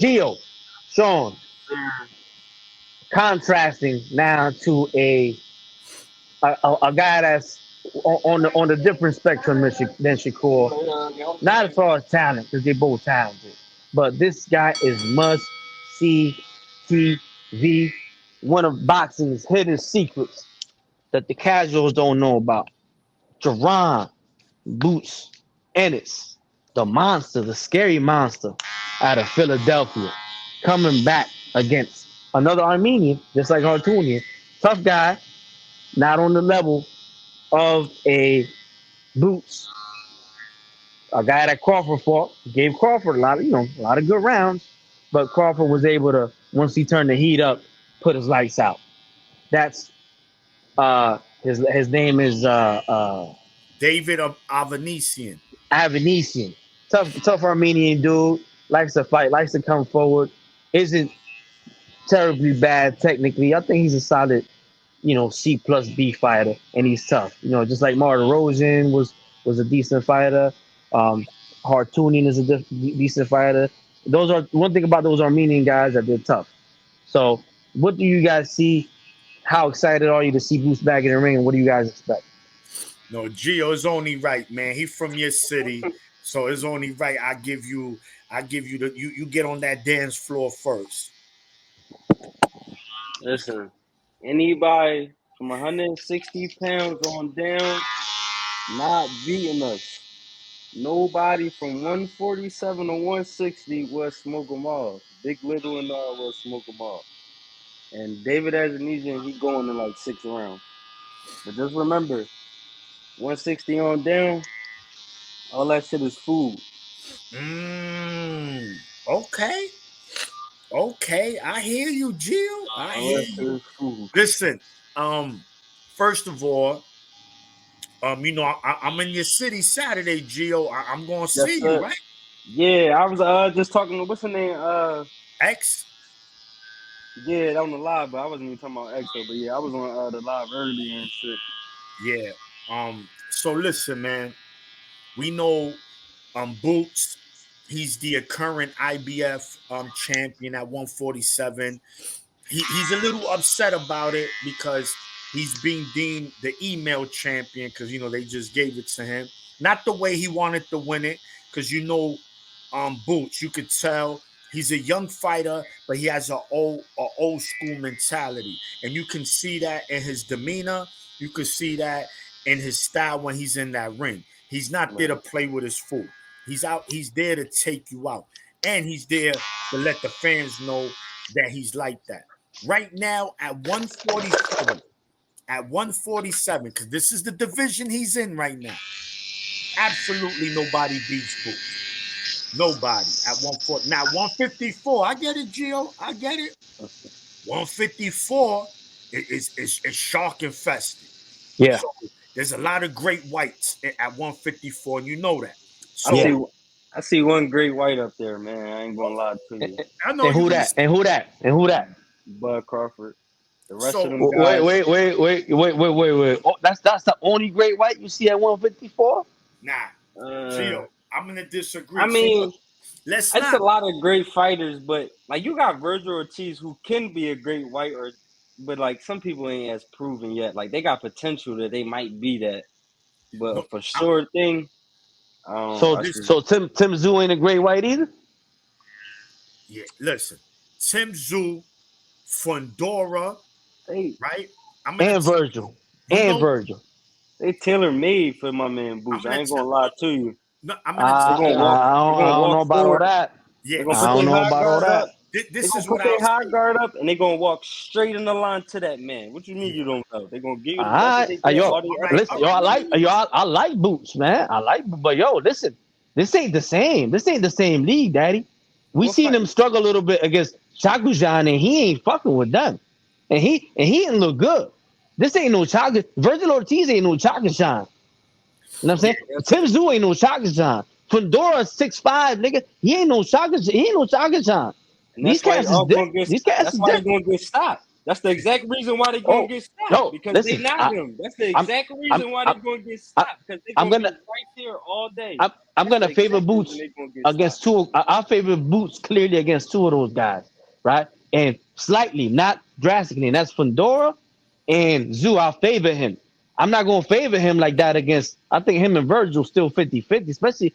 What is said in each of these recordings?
Gio, Sean, contrasting now to a guy that's on the different spectrum than Shakur. Not as far as talent, because they're both talented, but this guy is must see TV. One of boxing's hidden secrets that the casuals don't know about. Jaron Boots Ennis, the monster, the scary monster out of Philadelphia, coming back against another Armenian, just like Hartunian. Tough guy, not on the level of a Boots, a guy that Crawford fought. Gave Crawford a lot of good rounds, but Crawford was able to, once he turned the heat up, put his lights out. That's his name is David Avanesian. Avanesian. Tough Armenian dude. Likes to fight, likes to come forward. Isn't terribly bad technically. I think he's a solid, C plus B fighter, and he's tough. Just like Martin Rosen was a decent fighter. Hartunian is a decent fighter. Those are one thing about those Armenian guys, that they're tough. So, what do you guys see? How excited are you to see Boots back in the ring, and what do you guys expect? No, Gio is only right, man. He from your city, so it's only right. I give you you get on that dance floor first. Listen, anybody from 160 pounds on down not beating us. Nobody from 147 to 160 was smoke them off. Big Little and all was smoke them off. And David Azanezian, he going in like 6 rounds. But just remember, 160 on down, all that shit is food. Okay. Okay, I hear you, Jill. I hear you. Listen, first of all, I'm in your city Saturday, Gio. I'm gonna see you, right? Yeah, I was just talking. What's her name? X. Yeah, on the live, but I wasn't even talking about X though. But yeah, I was on the live earlier and shit. Yeah. So listen, man. We know Boots. He's the current IBF champion at 147. He's a little upset about it because he's being deemed the email champion because they just gave it to him. Not the way he wanted to win it, because Boots, you could tell he's a young fighter, but he has an old school mentality, and you can see that in his demeanor. You can see that in his style when he's in that ring. He's not there to play with his fool. He's there to take you out, and he's there to let the fans know that he's like that. Right now at 147, because this is the division he's in right now. Absolutely nobody beats Boots. Nobody at 140. Now 154, I get it, Gio. I get it. 154 is shark infested. Yeah. So there's a lot of great whites at 154, and you know that. So I see one great white up there, man. I ain't gonna lie to you. I know. And who that? Bud Crawford. The rest of them guys. Wait. Oh, that's the only great white you see at 154? Nah. Gio, I'm gonna disagree. I mean, it's a lot of great fighters, but like you got Virgil Ortiz, who can be a great white, but like some people ain't as proven yet. Like they got potential that they might be that, but for sure thing. So Tim Tszyu ain't a great white either. Yeah, listen, Tim Tszyu, Fundora, right? And Virgil. They tailor made for my man Boots. I ain't gonna lie to you. No, I don't know about all that. Yeah, I don't know about all that. This is put what their high guard up, and they're gonna walk straight in the line to that man. What you mean you don't know? They're gonna give you I like Boots, man. But listen, this ain't the same. This ain't the same league, Daddy. We seen him struggle a little bit against Chakujan, and he ain't fucking with them. And he didn't look good. This ain't no Chaka. Virgil Ortiz ain't no Chakujan. You know what I'm saying? Tim Tszyu ain't no Chakujan. Fundora 6'5", nigga. He ain't no Chakujan. These cats is different. That's why he's gonna get stopped. That's the exact reason why they're gonna Oh get stopped no, because they listen, not him. That's the I'm exact I'm reason why they're I'm gonna get I'm, stopped because they're I'm gonna be gonna right there all day. I'm That's gonna the favor exact reason Boots they're gonna get stopped. against two. I favor Boots clearly against two of those guys, right? And slightly, not drastically. And that's Fedora and Zoo. I'll favor him. I'm not gonna favor him like that against. I think him and Virgil still 50-50, especially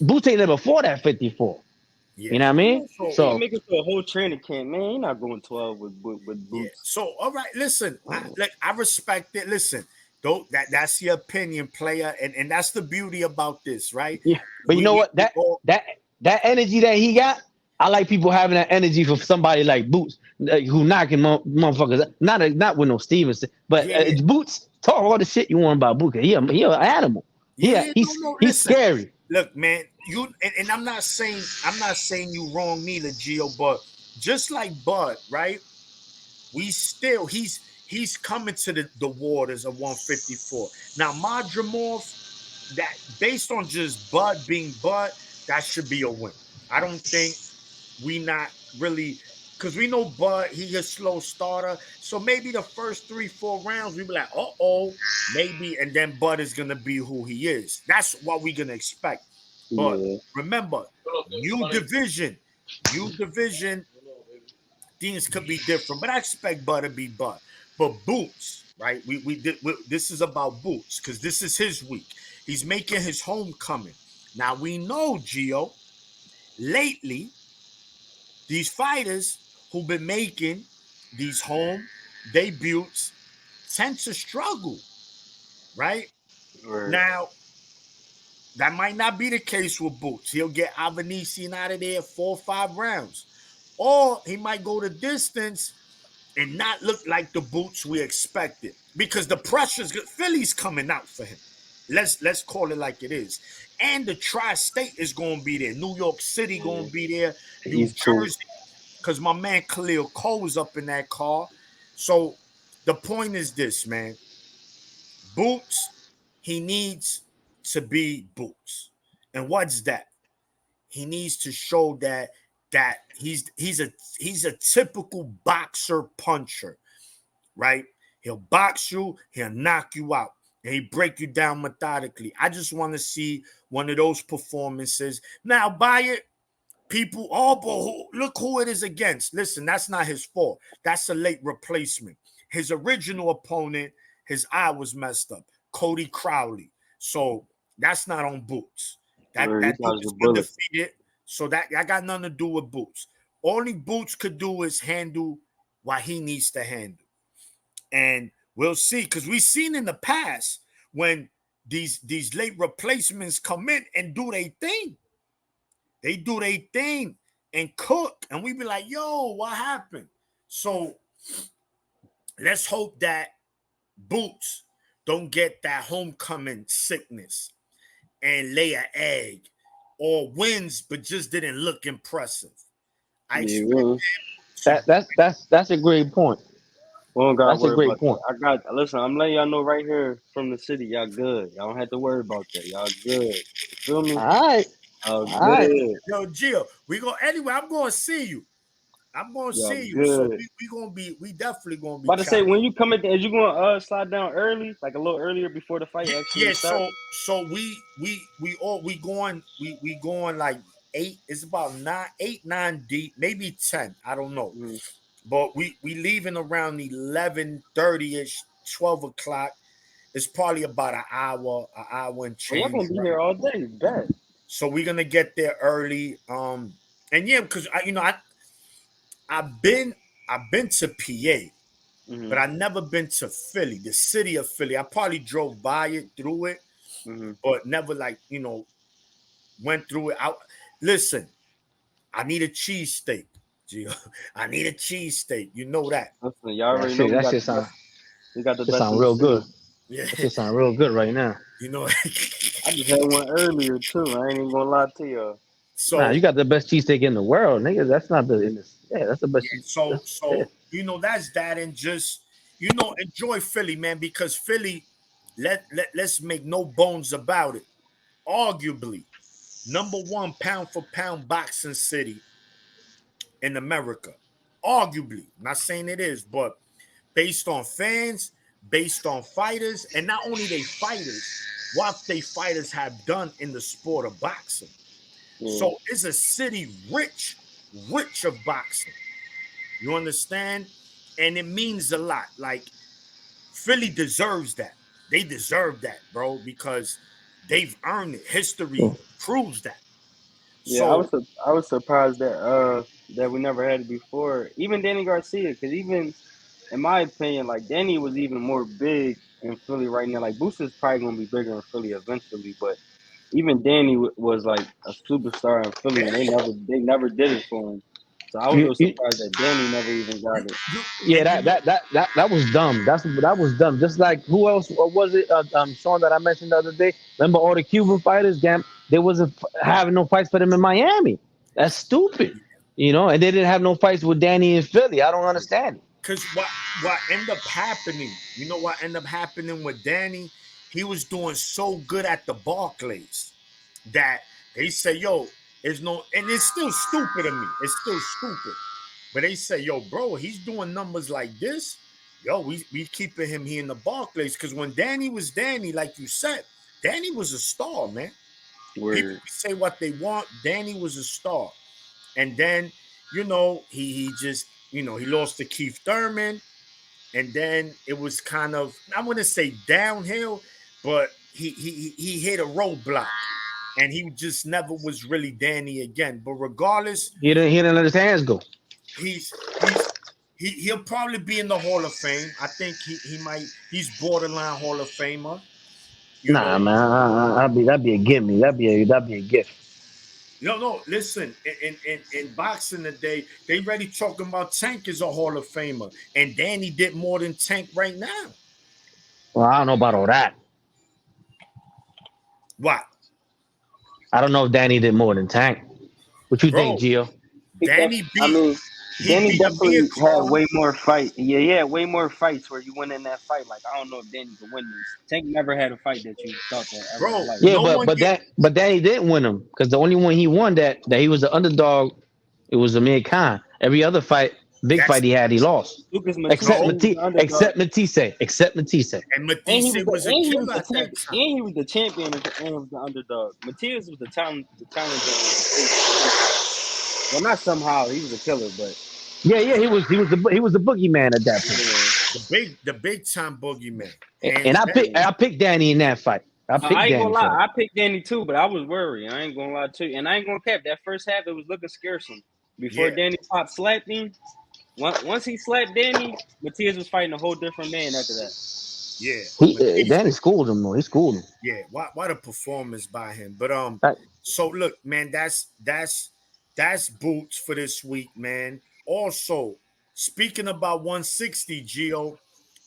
Boots ain't never fought at 54. Yeah. You know what I mean? So He ain't So making to a whole training camp, man. He not going 12 with yeah. Boots. So all right, listen. I respect it. Listen, though that's your opinion, player, and that's the beauty about this, right? yeah, but you know We what? we all That energy that he got, I like people having that energy for somebody like Boots, who knocking motherfuckers. Not with no Stevenson, but yeah, yeah. Boots talk all the shit you want about Boots. He an animal. Yeah, yeah, no, no. He's Listen, scary. look, man. You and I'm not saying you wrong neither, Gio. But just like Bud, right? We still he's coming to the waters of 154. Now, Madrimov, that based on just Bud being Bud, that should be a win. I don't think we not really because we know Bud, he a slow starter. So maybe the first 3-4 rounds, we be like, maybe, and then Bud is gonna be who he is. That's what we're gonna expect. But Yeah. remember, new division, new division, things could be different. But I expect Bud to be Bud. But Boots, right? This is about Boots because this is his week. He's making his homecoming. Now we know, Gio, lately these fighters who've been making these home debuts tend to struggle, right? Right. Now, that might not be the case with Boots. He'll get Avanesian out of there 4 or 5 rounds. Or he might go the distance and not look like the Boots we expected. Because the pressure's good. Philly's coming out for him. Let's call it like it is. And the tri-state is gonna be there. New York City Yeah. gonna be there. New East Coast. Jersey, because my man Khalil Cole's up in that car. So the point is this, man. Boots, he needs to be Boots. And what's that? He needs to show that he's a typical boxer puncher, right? He'll box you, he'll knock you out, and he break you down methodically. I just want to see one of those performances. Now, by it, people, but look who it is against. Listen, that's not his fault. That's a late replacement. His original opponent, his eye was messed up. Cody Crowley. So that's not on Boots. That Where he that dude dodged is the bullet. undefeated. So that got nothing to do with Boots. Only Boots could do is handle what he needs to handle. And we'll see, because we've seen in the past when these late replacements come in and do their thing. They do their thing and cook, and we be like, yo, what happened? So let's hope that Boots don't get that homecoming sickness and lay an egg, or wins but just didn't look impressive. I Yeah, expect to That's a great point. we don't gotta That's a worry great about that. point. Listen, I'm letting y'all know right here from the city, y'all good. Y'all don't have to worry about that. Y'all good. You feel me? All right, Y'all all right. good. yo, Gio, we go anyway. I'm going to see you. I'm going to Y'all see you. So good. we definitely going to be About to say, chopping. when you come in, is you gonna slide down early, like a little earlier before the fight actually Yeah, starts? so we going like 8. It's about 9, 8, 9 deep, maybe 10. I don't know. Mm-hmm. But we leaving around 11:30ish, 12 o'clock. It's probably about an hour and Oh, y'all change, gonna be right? here all day, bet. So we're gonna get there early. And yeah, because I've been I've been to PA, Mm-hmm. but I never been to Philly, the city of Philly. I probably drove by it, through it, Mm-hmm. but never went through it. Listen, I need a cheesesteak, Gio. I need a cheesesteak. You know that. Listen, y'all That already know shit, that shit sound, we got the shit best sound in the real city. good. Yeah. That shit sound real good right now. You know. I just had one earlier too. I ain't even gonna lie to y'all. Nah, So you got the best cheesesteak in the world, nigga. That's not the in this. Yeah, that's the best. yeah, so Yeah. so that's that, and just enjoy Philly, man, because Philly, let's make no bones about it. Arguably, number one pound for pound boxing city in America. Arguably, I'm not saying it is, but based on fans, based on fighters, and not only they fighters, what they fighters have done in the sport of boxing. Yeah, So it's a city rich of boxing. You understand? And it means a lot. Like Philly deserves that. They deserve that, bro, because they've earned it. History proves that. yeah. So I was surprised that we never had it before. Even Danny Garcia, because even in my opinion, like Danny was even more big in Philly right now. Like Booster's probably gonna be bigger in Philly eventually, but even Danny was like a superstar in Philly, and yeah, they never did it for him. So I was a You, little you, surprised that Danny never even got it. you yeah, and you know, that was dumb. That was dumb. Just like who else was it? Sean that I mentioned the other day. Remember all the Cuban fighters? Gam, there wasn't having no fights for them in Miami. That's stupid. You know, and they didn't have no fights with Danny in Philly. I don't understand it. because what ended up happening, you know what ended up happening with Danny? He was doing so good at the Barclays that they say, yo, there's no, and it's still stupid to me. It's still stupid. But they say, yo, bro, he's doing numbers like this. Yo, we keeping him here in the Barclays. Because when Danny was Danny, like you said, Danny was a star, man. People Word. can say what they want. Danny was a star. And then, he just, he lost to Keith Thurman. And then it was kind of, I wouldn't say downhill, but he hit a roadblock. And he just never was really Danny again. But regardless, He didn't let his hands go. he'll probably be in the Hall of Fame. I think he's borderline Hall of Famer. You Nah, know, man, that'd be a gimme. That'd be a gift. no. Listen, in boxing today, they already talking about Tank as a Hall of Famer, and Danny did more than Tank right now. Well, I don't know about all that. What, I don't know if Danny did more than Tank. What you think, bro? Gio? Danny I beat mean, he Danny beat Amir definitely had Khan. way more fight. Yeah, yeah, way more fights where you win in that fight. Like I don't know if Danny could win this. Tank never had a fight that you thought that ever Bro, like. Yeah, no but one but get that but Danny didn't win him because the only one he won that he was the underdog. It was Amir Khan. Every other fight, big fight that's he had, he lost. Lucas Except Matisse no. was Matisse. the underdog, Except Matisse. Except Matisse. And and Matisse was a he was killer the at that champion, time. and he was the champion, and he was the underdog. Matisse was the challenger on Matisse somehow. Well, not somehow. He was a killer, but Yeah. He was the boogeyman at that point. yeah. The big time boogeyman, And hands I down. picked I picked Danny in that fight. I I picked ain't gonna Danny lie, for that. I picked Danny too, but I was worried. I ain't gonna lie to you, and I ain't gonna cap. That first half, it was looking scarcesome. Before Yeah, Danny Pop slapped him, once he slapped Danny, Matias was fighting a whole different man after that. yeah. Matisse. Danny schooled him though. He schooled him. Yeah, what a performance by him. But Right. so look, man, that's boots for this week, man. Also, speaking about 160, Geo,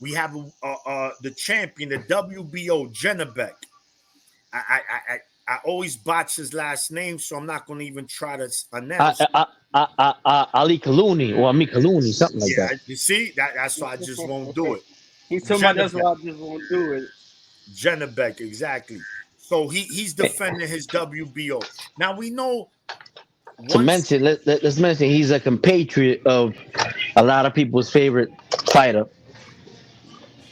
we have the champion, the WBO, Jennebeck. I I I I always botch his last name, so I'm not going to even try to announce it. Ali Kaluni or Ami Kaluni, something like Yeah, that. you see that's why I just won't do it. He's talking about that's Jennebeck. why I just won't do it. Jennebeck, exactly. So he's defending his WBO. Now we know To once. mention, let's mention he's a compatriot of a lot of people's favorite fighter,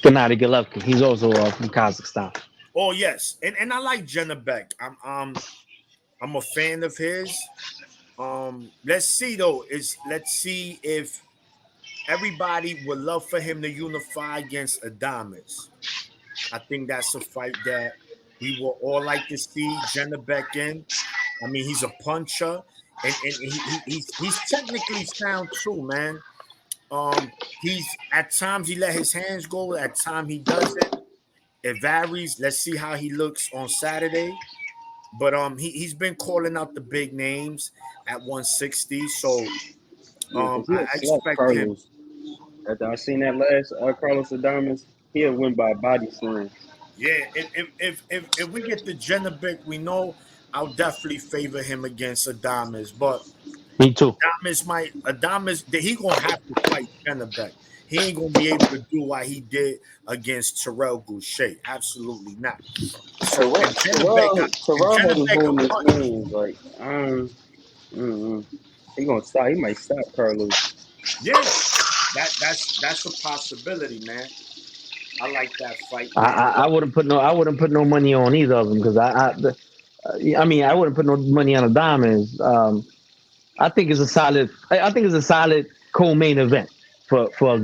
Gennady Golovkin. He's also from Kazakhstan. Oh yes, and I like Jennebeck. I'm a fan of his. Let's see though. Let's see if everybody would love for him to unify against Adames. I think that's a fight that we will all like to see Jennebeck in. I mean, he's a puncher, and he's technically sound too, man. He's at times he let his hands go, at times he doesn't. It varies. Let's see how he looks on Saturday. But he's been calling out the big names at 160. So Yeah, because I he'll slap expect him. Carlos. After I seen that last Carlos Adames, he'll win by body slam. Yeah, if we get the Jennebeck, we know I'll definitely favor him against Adames. But Me too. Adames he gonna have to fight Jennebeck. He ain't gonna be able to do what he did against Terrell Goucher. Absolutely not. So if Terrell had him Jennebeck holding can his punch, hands like, he gonna stop. He might stop Carlos. Yeah, that's a possibility, man. I like that fight, I, man. I, I wouldn't put no I wouldn't put no money on either of them because I mean I wouldn't put no money on the diamonds. I think it's a solid. I think it's a solid co-main event for a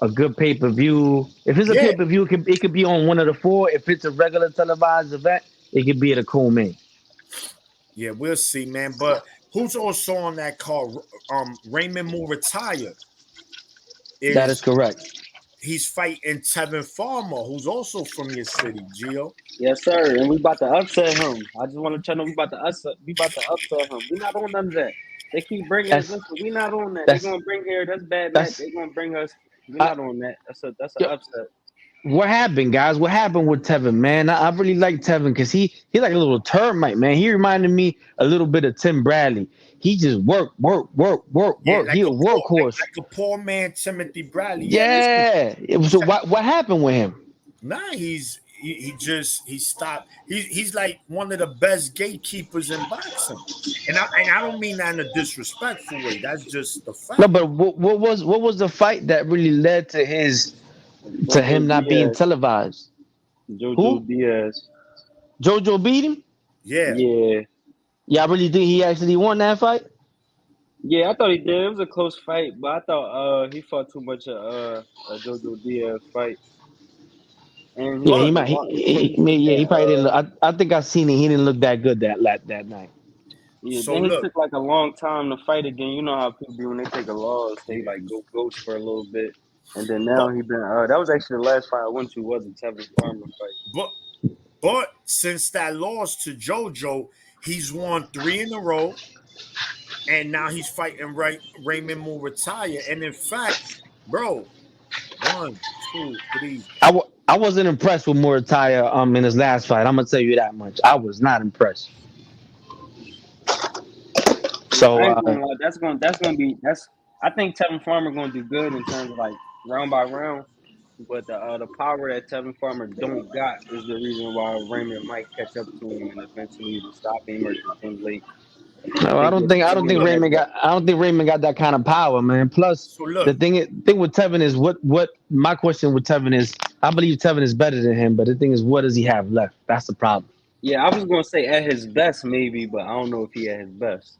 good pay per view. If it's a Yeah, pay per view, it could be on one of the four. If it's a regular televised event, it could be at a co-main. yeah, we'll see, man. But who's also on that card? Raymond Murataya That is is correct. he's fighting Tevin Farmer, who's also from your city, Gio. Yes, sir. And we about to upset him. I just want to tell them we about to upset. We about to upset him. We not on none of that. They keep bringing. That's Listen, we not on that. They that's gonna bring here. That's bad match. that's They gonna bring us. We I, not on that. That's an yo, upset. what happened, guys? What happened with Tevin, man? I really like Tevin because he like a little termite, man. He reminded me a little bit of Tim Bradley. He just Yeah, work. He a workhorse. like a poor man, Timothy Bradley. Yeah, listen, Yeah. So what happened with him? nah, he just he stopped. He's like one of the best gatekeepers in boxing, and I don't mean that in a disrespectful way. That's just the No, fact. but what was the fight that really led to Jojo him not being Diaz. televised? Jojo Who? Diaz. JoJo beat him? Yeah, Yeah. Yeah, I really think he actually won that fight. Yeah, I thought he did. It was a close fight, but I thought he fought too much a Jojo Diaz fight, and he Yeah, he but took a might. long. He took Yeah, that. he probably didn't. I think I seen it. He didn't look that good that night. Yeah, so then he look, took like a long time to fight again. You know how people do when they take a loss, they yeah, like go ghost for a little bit, and then but now he been. That was actually the last fight I went to was a Tevin Farmer fight. but but since that loss to JoJo, he's won 3 in a row, and now he's fighting Raymond Murataya. And in fact, bro, 1, 2, 3. I wasn't impressed with Murataya in his last fight. I'm gonna tell you that much. I was not impressed. Yeah, So I ain't gonna lie. That's gonna be that's. I think Tevin Farmer gonna do good in terms of like round by round, but the power that Tevin Farmer don't got is the reason why Raymond might catch up to him and eventually either stop him or get him late. I no, think if So I don't think Raymond look, catch Raymond up, got I don't think Raymond got that kind of power, man. Plus so look. thing with Tevin is what my question with Tevin is I believe Tevin is better than him, but the thing is what does he have left? That's the problem. yeah, I was gonna say at his best maybe, but I don't know if he at his best.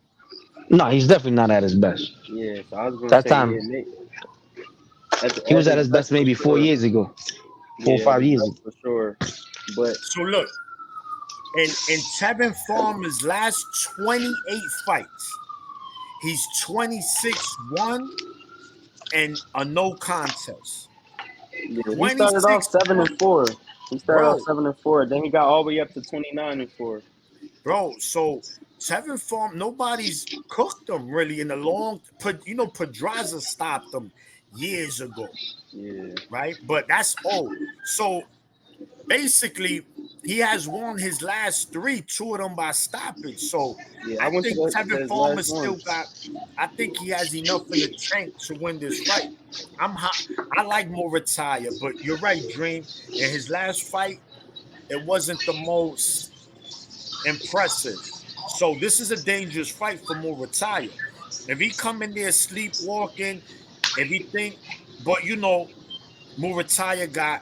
No, he's definitely not at his best. Yeah, so I was gonna That say time yeah, he at was at his his best best for maybe four sure. years ago, four or Yeah, at five his years best ago. for sure. But So look, in Tevin Farmer's last 28 fights, he's 26-1 and a no contest. yeah, he started off 26-1, 7-4. He started off bro. 7-4. Then he got all the way up to 29-4. Bro, so Tevin Farm, nobody's cooked them really in a long. Pedraza stopped them years ago, Yeah, right? But that's old. So basically, he has won his last three, two of them by stoppage. So yeah. I I went to think Tevin his Farmer last still one. got. I think he has enough in the tank to win this fight. I'm hot. I like more retire, but you're right, Dream. In his last fight, it wasn't the most impressive. So this is a dangerous fight for Murataya. If he come in there sleepwalking, if he think, but Murataya got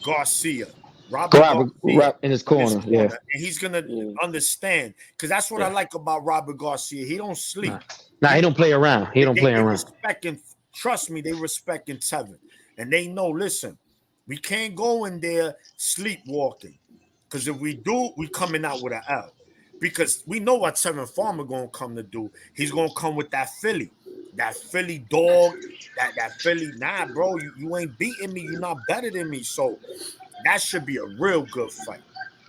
Garcia, Robert Garcia Rob in his in his corner. Yeah, corner, and he's gonna Yeah, understand because that's what I yeah. like about Robert Garcia. He don't Nah, sleep. nah, he He don't play around. He don't play they around. respecting. Trust me, they respecting Tevin, and they know. Listen, we can't go in there sleepwalking because if we do, we coming out with an L. Because we know what Tevin Farmer gonna come to do. He's gonna come with that Philly dog, that Philly. Nah, bro, you ain't beating me. You're not better than me. So that should be a real good fight.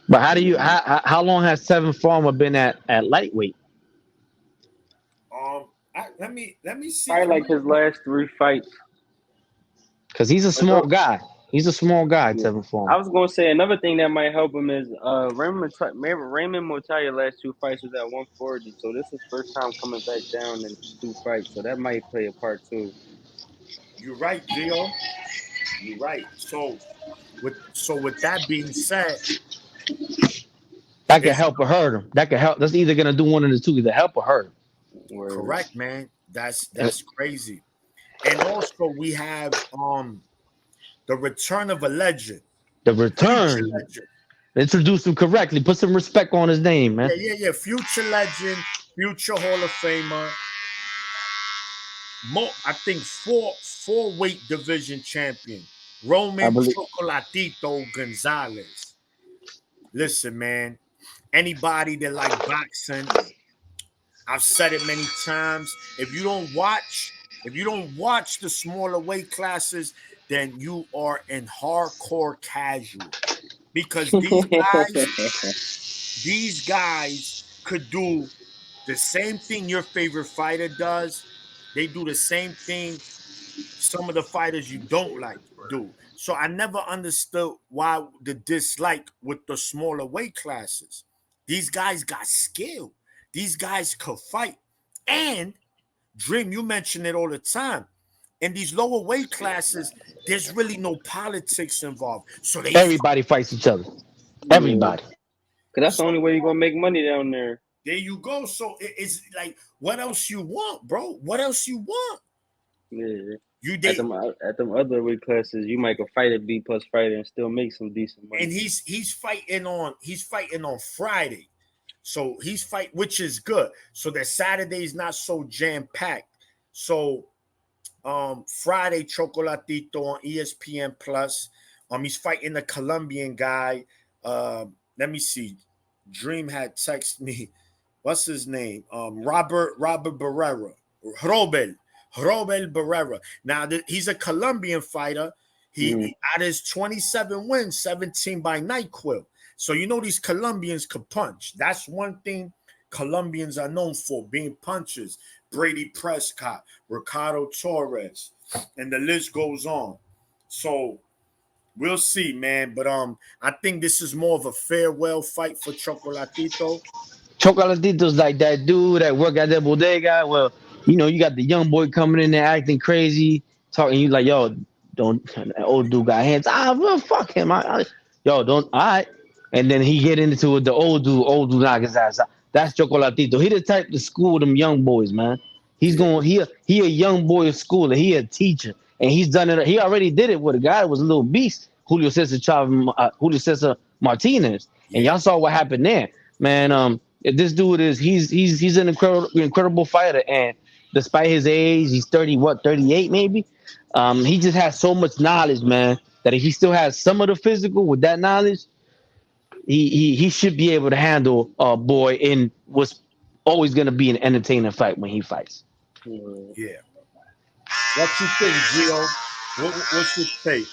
But how do you yeah. how long has Tevin Farmer been at lightweight? Let me see. Probably like his last three fights. Because he's a But small guy. He's a small guy, yeah. Tevin I Farmer. was gonna say another thing that might help him is Raymond Motaya's last two fights was at 140, so this is first time coming back down in two fights, so that might play a part too. You're right, Gio. You're right. So with that being said, That could it's help or hurt him. That could help. That's either gonna do one of the two, either help or hurt him. Word. Correct, man. That's crazy. And also we have the return of a legend, The future return. legend. Introduce him correctly. Put some respect on his name, man. Yeah. Future legend, future Hall of Famer. I think four weight division champion, I Roman believe. Chocolatito Gonzalez. Listen, man. Anybody that like boxing, I've said it many times. If you don't watch the smaller weight classes, then you are in hardcore casual. Because these guys could do the same thing your favorite fighter does. They do the same thing some of the fighters you don't like do. So I never understood why the dislike with the smaller weight classes. These guys got skill. These guys could fight. And Dream, you mention it all the time. In these lower weight classes, there's really no politics involved. So they fight. Everybody fights each other. Yeah. Everybody. Cause that's the So only way you're gonna make money down there. there you go. So it's like, what else you want, bro? What else you want? Yeah. You At they them other weight classes, you might go fight a B plus fighter and still make some decent money. and he's fighting on Friday. So he's fight, which is good. So that Saturday's not so jam-packed. So Friday, Chocolatito on ESPN Plus. He's fighting the Colombian guy. Let me see. Dream had texted me. What's his name? Robert Barrera. Robel Barrera. Now he's a Colombian fighter. He out of his 27 wins, 17 by NyQuil. So you know these Colombians could punch. That's one thing Colombians are known for, being punchers. Brady Prescott, Ricardo Torres, and the list goes on. So we'll see, man. But I think this is more of a farewell fight for Chocolatito. Chocolatito's like that dude that work at the bodega. Well, you got the young boy coming in there acting crazy, talking. You like, yo, don't. That old dude got hands. Well, fuck him. Yo, don't. All right. And then he get into it. The old dude knock his ass out. That's Chocolatito. He the type to school them young boys, man. He's Yeah, going. He a young boy at school. And he a teacher, and he's done it. He already did it with a guy that was a little beast, Julio Cesar Martinez, and yeah, y'all saw what happened there, man. This dude he's an incredible fighter, and despite his age, he's 38 maybe. He just has so much knowledge, man, that if he still has some of the physical with that knowledge, he should be able to handle a boy in what's always going to be an entertaining fight when he fights. Yeah. yeah. What you think, Gio? What's your take?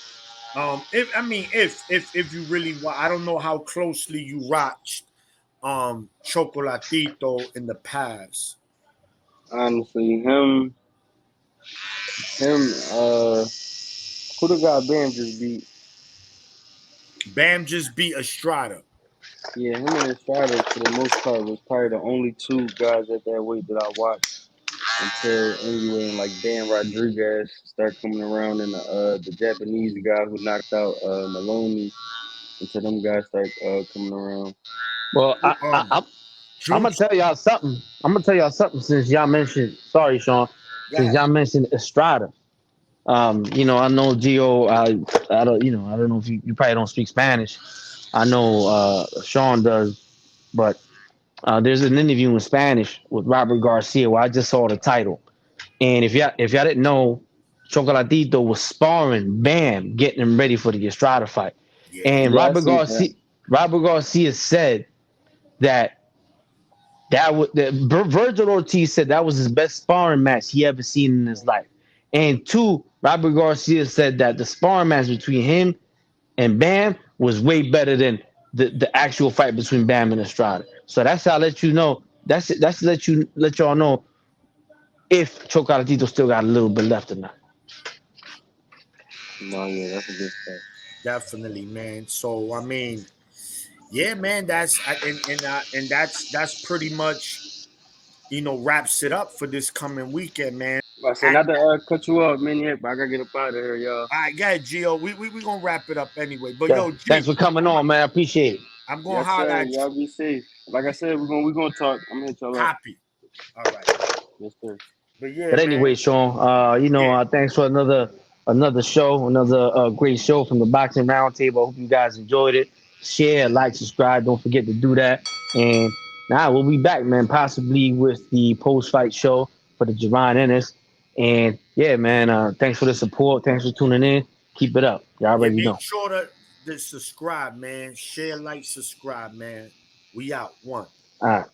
If you really want, I don't know how closely you watched Chocolatito in the past. Honestly, him, who the guy Bam just beat? Bam just beat Estrada. Yeah, him and Estrada for the most part was probably the only two guys at that weight that I watched until anyway, and like Dan Rodriguez started coming around, and the Japanese guy who knocked out Maloney until them guys start coming around. Well, Um, I'm gonna Juice. tell y'all something. Since y'all mentioned. Sorry, Sean. Go Since ahead. y'all mentioned Estrada. I know Gio. I don't. I don't know if you probably don't speak Spanish. I know Sean does, but there's an interview in Spanish with Robert Garcia where I just saw the title. And if y'all didn't know, Chocolatito was sparring Bam, getting him ready for the Estrada fight. Yeah, And Yeah, I see that. Robert Garcia said that Virgil Ortiz said that was his best sparring match he ever seen in his life. And two, Robert Garcia said that the sparring match between him and Bam was way better than the actual fight between Bam and Estrada. So that's how I let you know. That's let y'all know if Chocolatito still got a little bit left or not. No, yeah, that's a good stuff. definitely, man. So I mean, yeah, man. And that's pretty much wraps it up for this coming weekend, man. I said not to cut you off, Maniac, but I gotta get up out of here, y'all. All right, guys, Gio. We gonna wrap it up anyway. But Yeah. yo, Thanks G, for coming on, man. I appreciate it. I'm gonna Yes, holler sir. at you. Y'all be safe. Like I said, we're gonna talk. I'm gonna hit y'all up. Copy. All right. Yes, sir. But yeah, But man. anyway, Sean, Yeah. thanks for another show, another great show from the Boxing Roundtable. I hope you guys enjoyed it. Share, like, subscribe. Don't forget to do that. And now we'll be back, man, possibly with the post-fight show for the Jaron Ennis. And yeah, man, thanks for the support. Thanks for tuning in. Keep it up. Y'all Yeah, already make know. sure to subscribe, man. Share, like, subscribe, man. We out. One. All right.